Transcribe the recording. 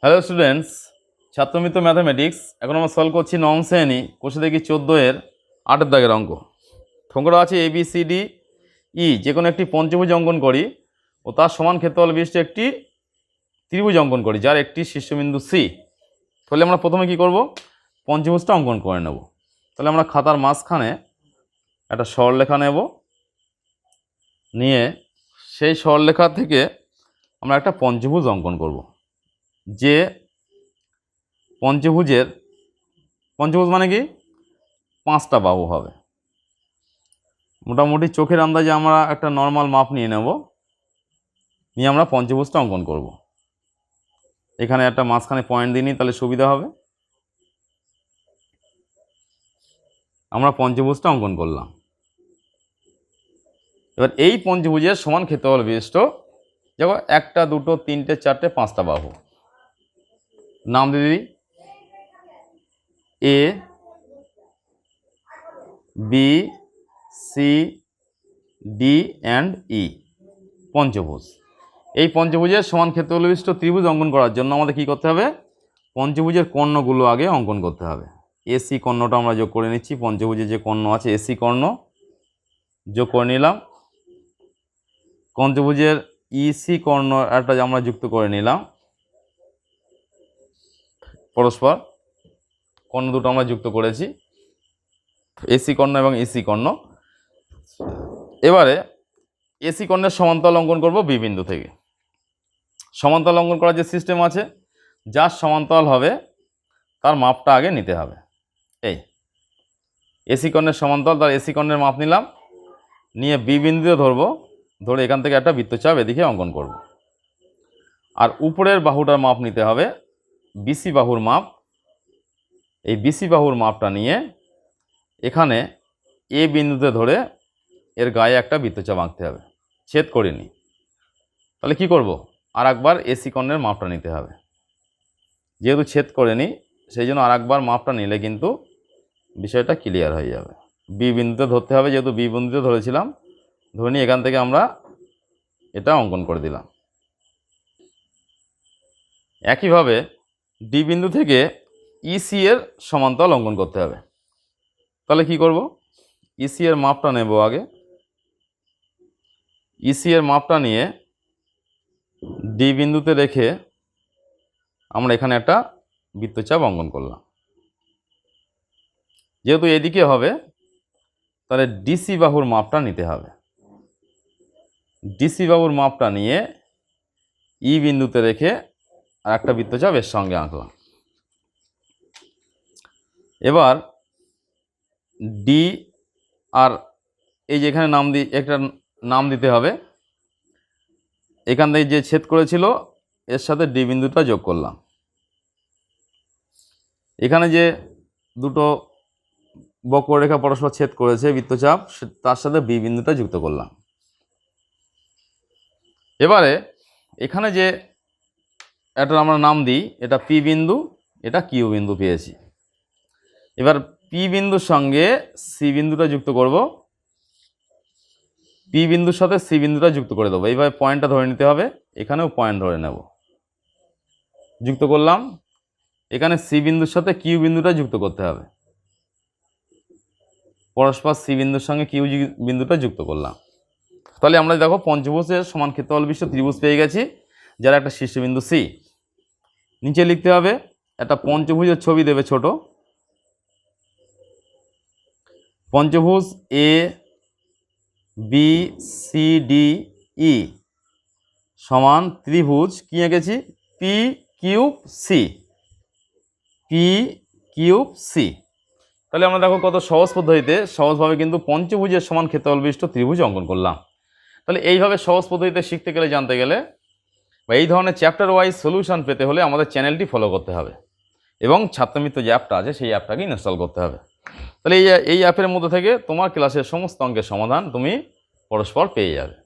Hello students, ছাত্রমিত্র mathematics. এখন আমরা solve করছি নবম শ্রেণী, কোষে দেখি 14-এর 8-এর দাগের অঙ্ক। অঙ্কটা আছে ABCDE, যে কোনো একটি পঞ্চভুজ অঙ্কন করি ও তার সমান ক্ষেত্রফল বিশিষ্ট একটি ত্রিভুজ অঙ্কন করি যার একটি শীর্ষবিন্দু C। তাহলে আমরা প্রথমে কি করব, পঞ্চভুজটা অঙ্কন করে নেব। তাহলে আমরা খাতার মাঝখানে একটা সরলরেখা নেব, নিয়ে সেই সরলরেখা থেকে আমরা একটা পঞ্চভুজ অঙ্কন করব। যে পঞ্চভুজ মানে কি, 5টা বাহু হবে। মোটামুটি চোখের আন্দাজে আমরা একটা নর্মাল মাপ নিয়ে নেব, নিয়ে আমরা পঞ্চভুজটা অঙ্কন করব। এখানে একটা মাঝখানে পয়েন্ট দিয়ে নিই, তাহলে সুবিধা হবে। আমরা পঞ্চভুজটা অঙ্কন করলাম। এবার এই পঞ্চভুজের সমান ক্ষেত্রফল বিশিষ্ট, দেখো 1টা 2টো 3টে 4টে 5টা বাহু। নাম দিয়ে দিই A, B, C, D and E, পঞ্চভুজ। এই পঞ্চভুজের সমান ক্ষেত্রফল বিশিষ্ট ত্রিভুজ অঙ্কন করার জন্য আমাদের কি করতে হবে, পঞ্চভুজের কর্ণগুলো আগে অঙ্কন করতে হবে। AC কর্ণটা আমরা যোগ করে নিচ্ছি, পঞ্চভুজের যে কর্ণ আছে AC কর্ণ যোগ করে নিলাম। পঞ্চভুজের EC কর্ণ একটা আমরা যুক্ত করে নিলাম, পরস্পর কর্ণ দুটো আমরা যুক্ত করেছি, AC কর্ণ এবং EC কর্ণ। এবারে AC কর্ণের সমান্তরাল অঙ্কন করব B বিন্দু থেকে। সমান্তরাল অঙ্কন করার যে সিস্টেম আছে, যার সমান্তরাল হবে তার মাপটা আগে নিতে হবে। এই AC কর্ণের সমান্তরাল, তার AC কর্ণের মাপ নিলাম, নিয়ে B বিন্দুতে ধরবো, ধরে এখান থেকে একটা বৃত্তচাপ এদিকে অঙ্কন করব। আর উপরের বাহুটার মাপ নিতে হবে, BC বাহুর মাপ। এই BC বাহুর মাপটা নিয়ে এখানে A বিন্দুতে ধরে এর গায়ে একটা বৃত্তচাপ আঁকতে হবে, ছেদ করিনি। তাহলে কি করব, আর একবার AC কর্ণের মাপটা নিতে হবে। যেহেতু ছেদ করেনি, সেই জন্য আর একবার মাপটা নিলে কিন্তু বিষয়টা ক্লিয়ার হয়ে যাবে। B বিন্দুতে ধরতে হবে, যেহেতু B বিন্দুতে ধরেছিলাম, ধরে নিয়ে এখান থেকে আমরা এটা অঙ্কন করে দিলাম। একইভাবে D বিন্দু থেকে EC এর সমান্তরাল অঙ্কন করতে হবে। তাহলে কি করব, EC এর মাপটা নেব আগে। EC এর মাপটা নিয়ে D বিন্দুতে রেখে আমরা এখানে একটা বৃত্তচাপ অঙ্কন করলাম। যেহেতু এদিকে হবে, তাহলে DC বাহুর মাপটা নিতে হবে। DC বাহুর মাপটা নিয়ে E বিন্দুতে রেখে আর একটা বৃত্তচাপ এর সঙ্গে আঁকলাম। এবার D আর এই যে এখানে একটা নাম দিতে হবে। এখান থেকে যে ছেদ করেছিল এর সাথে D বিন্দুটা যোগ করলাম। এখানে যে দুটো বক্ররেখা পরস্পর ছেদ করেছে বৃত্তচাপ, তার সাথে B বিন্দুটা যুক্ত করলাম। এবারে এখানে যে এটা আমরা নাম দিই, এটা P বিন্দু, এটা Q বিন্দু পেয়েছি। এবার P বিন্দুর সঙ্গে C বিন্দুটা যুক্ত করব, P বিন্দুর সাথে C বিন্দুটা যুক্ত করে দেবো। এইভাবে পয়েন্টটা ধরে নিতে হবে, এখানেও পয়েন্ট ধরে নেব, যুক্ত করলাম। এখানে C বিন্দুর সাথে Q বিন্দুটা যুক্ত করতে হবে, পরস্পর C বিন্দুর সঙ্গে Q বিন্দুটা যুক্ত করলাম। তাহলে আমরা দেখো পঞ্চভুজের সমান ক্ষেত্রফল বিশিষ্ট ত্রিভুজ পেয়ে গেছি, যার একটা শীর্ষবিন্দু C। নিচে লিখতে হবে একটা পঞ্চভুজের ছবি দেবে ছোট। পঞ্চভুজ ABCDE সমান ত্রিভুজ কি এঁকেছি, PQC। তাহলে আমরা দেখো কত সহজ পদ্ধতিতে সহজভাবে কিন্তু পঞ্চভুজের সমান ক্ষেত্রফল বিশিষ্ট ত্রিভুজ অঙ্কন করলাম। তাহলে এইভাবে সহজ পদ্ধতিতে শিখতে গেলে, জানতে গেলে, বা এই ধরনের চ্যাপ্টার ওয়াইজ সলিউশন পেতে হলে আমাদের চ্যানেলটি ফলো করতে হবে এবং ছাত্রমিত্র যে অ্যাপটা আছে সেই অ্যাপটাকে ইনস্টল করতে হবে। তাহলে এই অ্যাপের মধ্যে থেকে তোমার ক্লাসের সমস্ত অঙ্কের সমাধান তুমি পরস্পর পেয়ে যাবে।